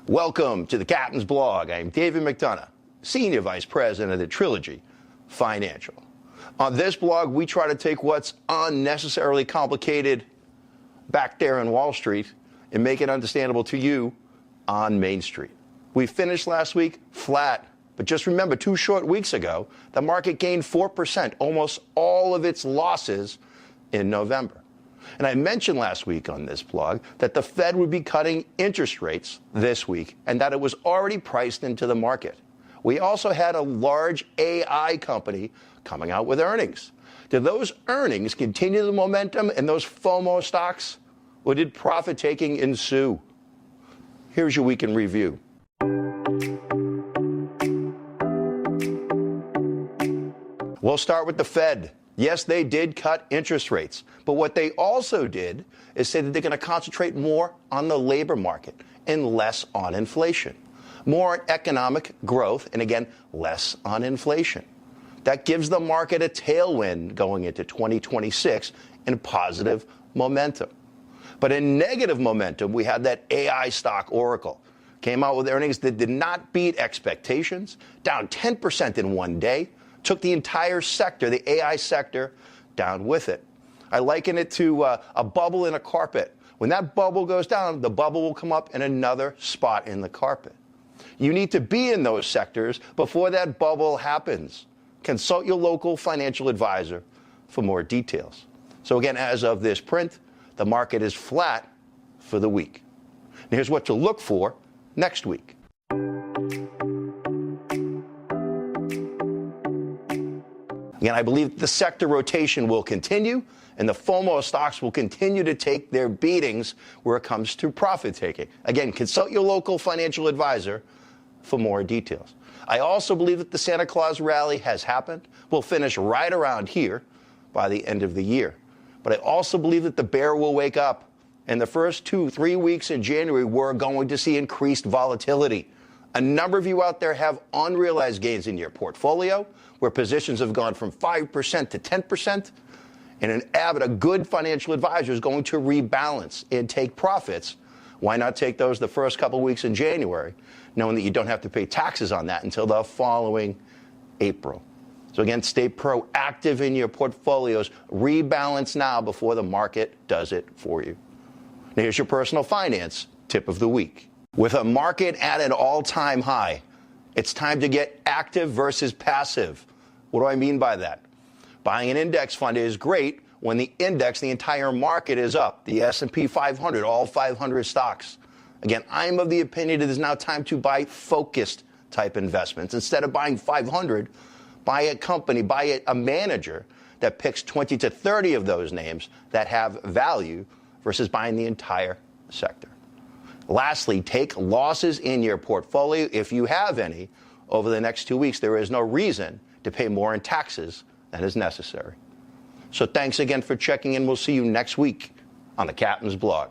Welcome to the Captain's Blog. I'm David McDonough, Senior Vice President at Trilogy Financial. On this blog, we try to take what's unnecessarily complicated back there in Wall Street and make it understandable to you on Main Street. We finished last week flat, but just remember 2 short weeks ago, the market gained 4%, almost all of its losses in November. And I mentioned last week on this blog that the Fed would be cutting interest rates this week and that it was already priced into the market. We also had a large AI company coming out with earnings. Did those earnings continue the momentum in those FOMO stocks, or did profit taking ensue? Here's your week in review. We'll start with the Fed. Yes, they did cut interest rates, but what they also did is say that they're going to concentrate more on the labor market and less on inflation. More on economic growth and, again, less on inflation. That gives the market a tailwind going into 2026 in positive momentum. But in negative momentum, we had that AI stock Oracle. Came out with earnings that did not beat expectations, down 10% in one day. Took the entire sector, the AI sector, down with it. I liken it to a bubble in a carpet. When that bubble goes down, the bubble will come up in another spot in the carpet. You need to be in those sectors before that bubble happens. Consult your local financial advisor for more details. So again, as of this print, the market is flat for the week. And here's what to look for next week. Again, I believe the sector rotation will continue, and the FOMO stocks will continue to take their beatings where it comes to profit taking. Again, consult your local financial advisor for more details. I also believe that the Santa Claus rally has happened. We'll finish right around here by the end of the year. But I also believe that the bear will wake up. In the first 2-3 weeks in January, we're going to see increased volatility. A number of you out there have unrealized gains in your portfolio, where positions have gone from 5% to 10%, and a good financial advisor is going to rebalance and take profits. Why not take those the first couple weeks in January, knowing that you don't have to pay taxes on that until the following April? So again, stay proactive in your portfolios. Rebalance now before the market does it for you. Now here's your personal finance tip of the week. With a market at an all-time high, it's time to get active versus passive. What do I mean by that? Buying an index fund is great when the index, the entire market is up. The S&P 500, all 500 stocks. Again, I'm of the opinion it is now time to buy focused type investments. Instead of buying 500, buy a company, buy a manager that picks 20 to 30 of those names that have value versus buying the entire sector. Lastly, take losses in your portfolio, if you have any, over the next 2 weeks. There is no reason to pay more in taxes than is necessary. So thanks again for checking in. We'll see you next week on the Captain's Blog.